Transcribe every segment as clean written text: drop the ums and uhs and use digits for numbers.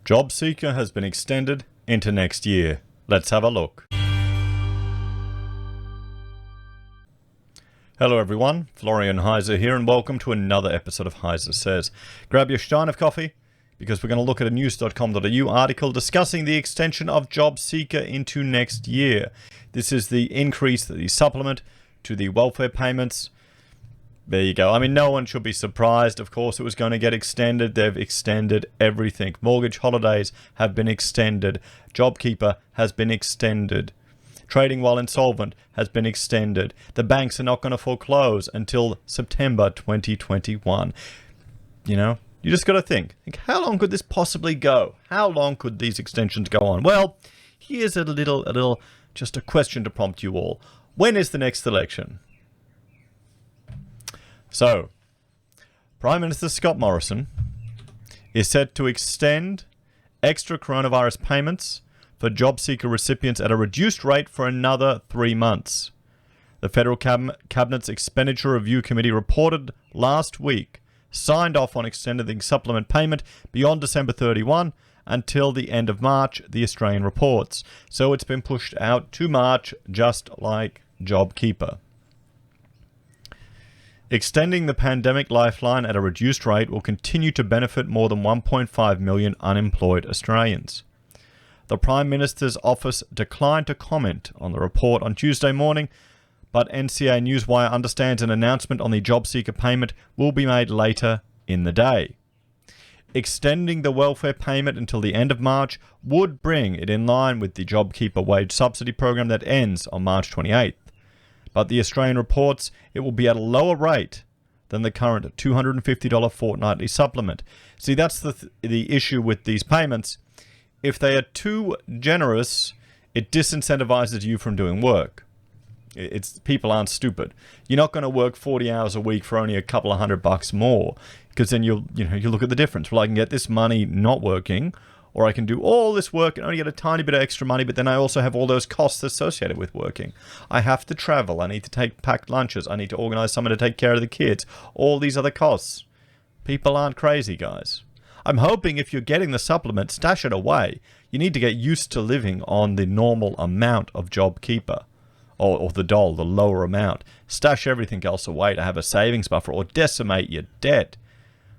JobSeeker has been extended into next year. Let's have a look. Hello everyone, Florian.Heise here, and welcome to another episode of HeiseSays. Grab your stein of coffee, because we're going to look at a news.com.au article discussing the extension of JobSeeker into next year. This is the increase, the supplement to the welfare payments. There you go. I mean, no one should be surprised. Of course, it was going to get extended. They've extended everything. Mortgage holidays have been extended. JobKeeper has been extended. Trading while insolvent has been extended. The banks are not going to foreclose until September 2021. You know, you just got to think, how long could this possibly go? How long could these extensions go on? Well, here's just a question to prompt you all. When is the next election? So, Prime Minister Scott Morrison is set to extend extra coronavirus payments for JobSeeker recipients at a reduced rate for another 3 months. The Federal Cabinet's Expenditure Review Committee reported last week signed off on extending the supplement payment beyond December 31 until the end of March, the Australian reports. So it's been pushed out to March, just like JobKeeper. Extending the pandemic lifeline at a reduced rate will continue to benefit more than 1.5 million unemployed Australians. The Prime Minister's office declined to comment on the report on Tuesday morning, but NCA Newswire understands an announcement on the JobSeeker payment will be made later in the day. Extending the welfare payment until the end of March would bring it in line with the JobKeeper wage subsidy program that ends on March 28th. But the Australian reports it will be at a lower rate than the current $250 fortnightly supplement. See, that's the issue with these payments. If they are too generous, it disincentivizes you from doing work. People aren't stupid. You're not going to work 40 hours a week for only a couple of $100 more, because then you look at the difference. Well, I can get this money not working, or I can do all this work and only get a tiny bit of extra money, but then I also have all those costs associated with working. I have to travel. I need to take packed lunches. I need to organize someone to take care of the kids. All these other costs. People aren't crazy, guys. I'm hoping if you're getting the supplement, stash it away. You need to get used to living on the normal amount of JobKeeper, or the dole, the lower amount. Stash everything else away to have a savings buffer or decimate your debt.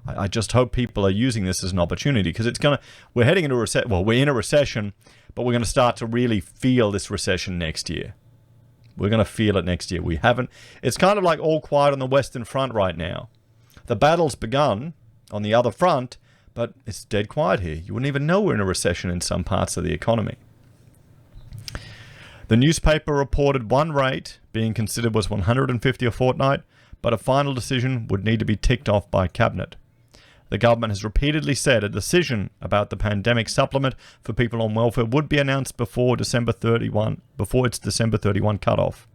I just hope people are using this as an opportunity, because we're heading into a recession. Well, we're in a recession, but we're going to start to really feel this recession next year. We're going to feel it next year. It's kind of like all quiet on the Western Front right now. The battle's begun on the other front, but it's dead quiet here. You wouldn't even know we're in a recession in some parts of the economy. The newspaper reported one rate being considered was $150 a fortnight, but a final decision would need to be ticked off by Cabinet. The government has repeatedly said a decision about the pandemic supplement for people on welfare would be announced before its December 31 cutoff.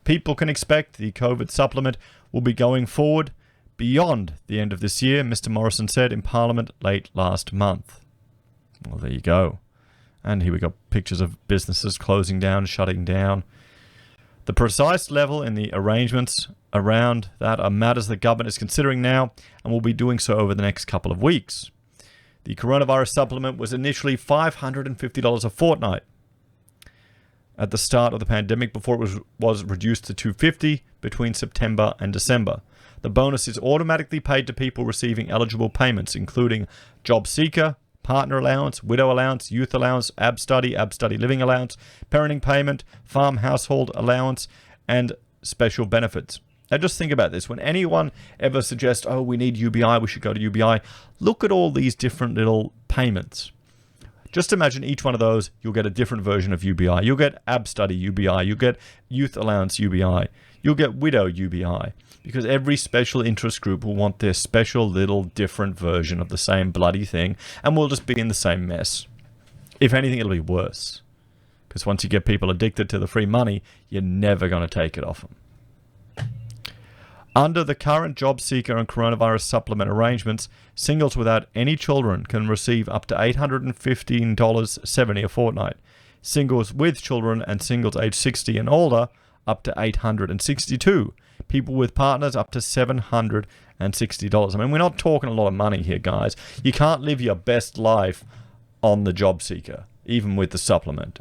People can expect the COVID supplement will be going forward beyond the end of this year, Mr. Morrison said in Parliament late last month. Well, there you go. And here we got pictures of businesses closing down, shutting down. The precise level in the arrangements around that are matters the government is considering now and will be doing so over the next couple of weeks. The coronavirus supplement was initially $550 a fortnight at the start of the pandemic before it was reduced to $250 between September and December. The bonus is automatically paid to people receiving eligible payments, including JobSeeker, partner allowance, widow allowance, youth allowance, ab-study living allowance, parenting payment, farm household allowance, and special benefits. Now just think about this. When anyone ever suggests, oh, we need UBI, we should go to UBI, look at all these different little payments. Just imagine each one of those, you'll get a different version of UBI. You'll get ab-study UBI, you'll get youth allowance UBI, you'll get widow UBI, because every special interest group will want their special little different version of the same bloody thing, and we'll just be in the same mess. If anything, it'll be worse. Because once you get people addicted to the free money, you're never going to take it off them. Under the current JobSeeker and coronavirus supplement arrangements, singles without any children can receive up to $815.70 a fortnight. Singles with children and singles aged 60 and older up to $862. People with partners up to $760. $60. I mean, we're not talking a lot of money here, guys. You can't live your best life on the JobSeeker, even with the supplement.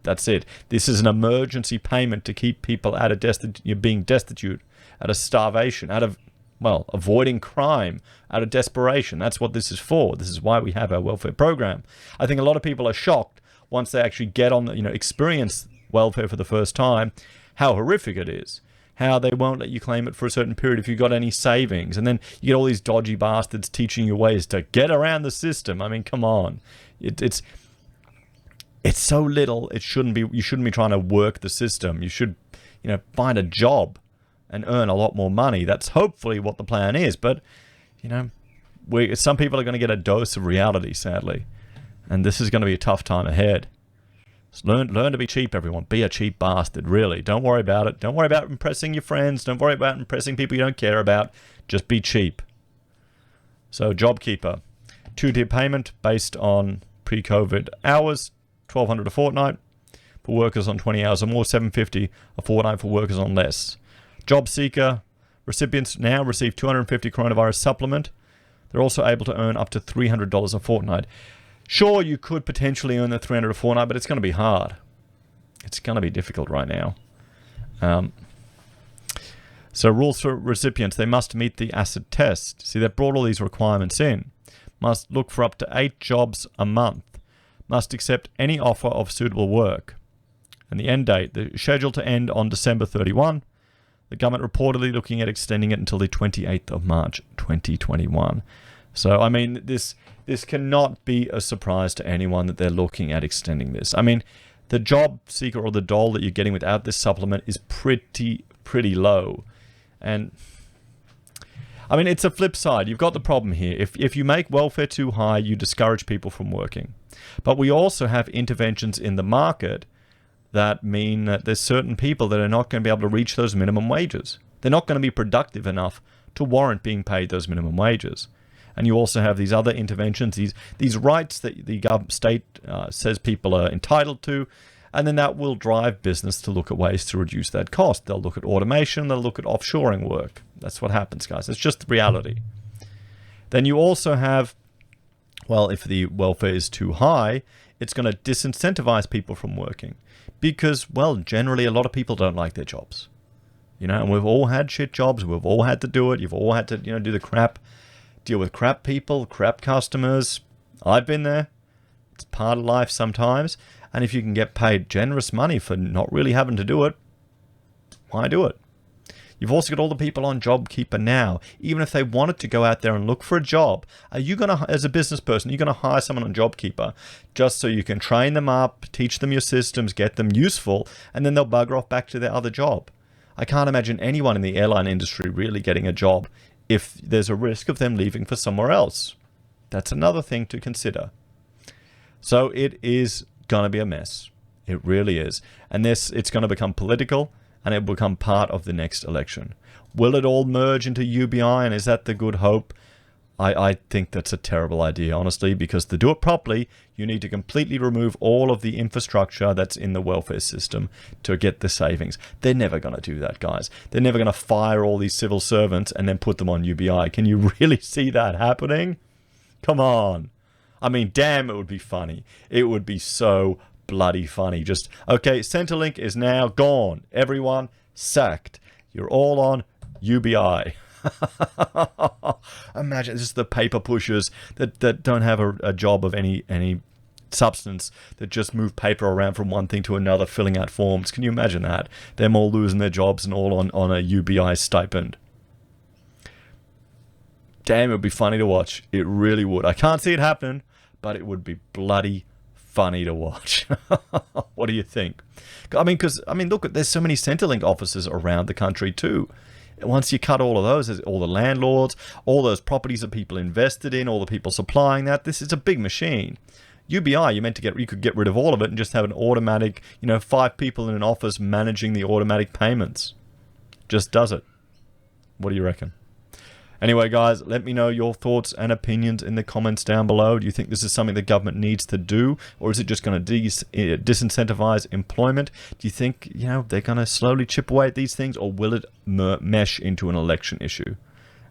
That's it. This is an emergency payment to keep people out of being destitute, out of starvation, out of, well, avoiding crime, out of desperation. That's what this is for. This is why we have our welfare program. I think a lot of people are shocked once they actually get on, experience welfare for the first time, how horrific it is. How they won't let you claim it for a certain period if you've got any savings. And then you get all these dodgy bastards teaching you ways to get around the system. I mean, come on. It's so little. You shouldn't be trying to work the system. You should, find a job and earn a lot more money. That's hopefully what the plan is. But, some people are going to get a dose of reality, sadly. And this is going to be a tough time ahead. So learn to be cheap, everyone. Be a cheap bastard, really. Don't worry about it. Don't worry about impressing your friends. Don't worry about impressing people you don't care about. Just be cheap. So, JobKeeper. 2-tier payment based on pre-COVID hours, $1,200 a fortnight for workers on 20 hours or more, $750 a fortnight for workers on less. JobSeeker recipients now receive $250 coronavirus supplement. They're also able to earn up to $300 a fortnight. Sure, you could potentially earn the $300 a fortnight, but it's going to be hard. It's going to be difficult right now. So rules for recipients, they must meet the acid test. See, they've brought all these requirements in. Must look for up to 8 jobs a month. Must accept any offer of suitable work. And the end date, they're scheduled to end on December 31. The government reportedly looking at extending it until the 28th of March 2021. So, I mean, this cannot be a surprise to anyone that they're looking at extending this. I mean, the job seeker or the dole that you're getting without this supplement is pretty low. And, I mean, it's a flip side. You've got the problem here. If you make welfare too high, you discourage people from working. But we also have interventions in the market that mean that there's certain people that are not going to be able to reach those minimum wages. They're not going to be productive enough to warrant being paid those minimum wages. And you also have these other interventions, these rights that the state says people are entitled to, and then that will drive business to look at ways to reduce that cost. They'll look at automation, they'll look at offshoring work. That's what happens, guys. It's just the reality. Then you also have, well, if the welfare is too high, it's going to disincentivize people from working because, well, generally a lot of people don't like their jobs. And we've all had shit jobs. We've all had to do it. You've all had to, do the crap. Deal with crap people, crap customers. I've been there. It's part of life sometimes. And if you can get paid generous money for not really having to do it, why do it? You've also got all the people on JobKeeper now. Even if they wanted to go out there and look for a job, are you going to, as a business person, you're going to hire someone on JobKeeper just so you can train them up, teach them your systems, get them useful, and then they'll bugger off back to their other job? I can't imagine anyone in the airline industry really getting a job if there's a risk of them leaving for somewhere else. That's another thing to consider. So it is going to be a mess. It really is. And it's going to become political, and it will become part of the next election. Will it all merge into UBI, and is that the good hope? I think that's a terrible idea, honestly, because to do it properly, you need to completely remove all of the infrastructure that's in the welfare system to get the savings. They're never going to do that, guys. They're never going to fire all these civil servants and then put them on UBI. Can you really see that happening? Come on. I mean, damn, it would be funny. It would be so bloody funny. Just, okay, Centrelink is now gone. Everyone sacked. You're all on UBI. Imagine just the paper pushers that don't have a job of any substance, that just move paper around from one thing to another, filling out forms. Can you imagine that? Them all losing their jobs and all on a UBI stipend. Damn, it would be funny to watch. It really would. I can't see it happening, but it would be bloody funny to watch. What do you think? I mean, look, there's so many Centrelink offices around the country too. Once you cut all of those, all the landlords, all those properties that people invested in, all the people supplying that, this is a big machine. UBI, you could get rid of all of it and just have an automatic, 5 people in an office managing the automatic payments. Just does it. What do you reckon? Anyway, guys, let me know your thoughts and opinions in the comments down below. Do you think this is something the government needs to do, or is it just going to disincentivize employment? Do you think, they're going to slowly chip away at these things, or will it mesh into an election issue?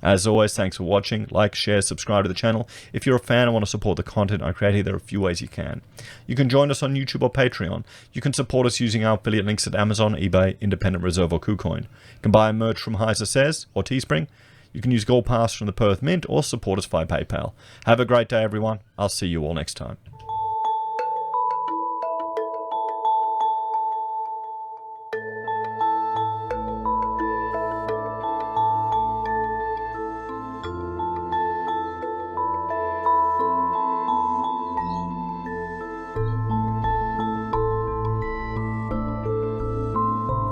As always, thanks for watching. Like, share, subscribe to the channel. If you're a fan and want to support the content I create here, there are a few ways you can. You can join us on YouTube or Patreon. You can support us using our affiliate links at Amazon, eBay, Independent Reserve, or Kucoin. You can buy merch from HeiseSays or Teespring. You can use Gold Pass from the Perth Mint or support us via PayPal. Have a great day, everyone. I'll see you all next time.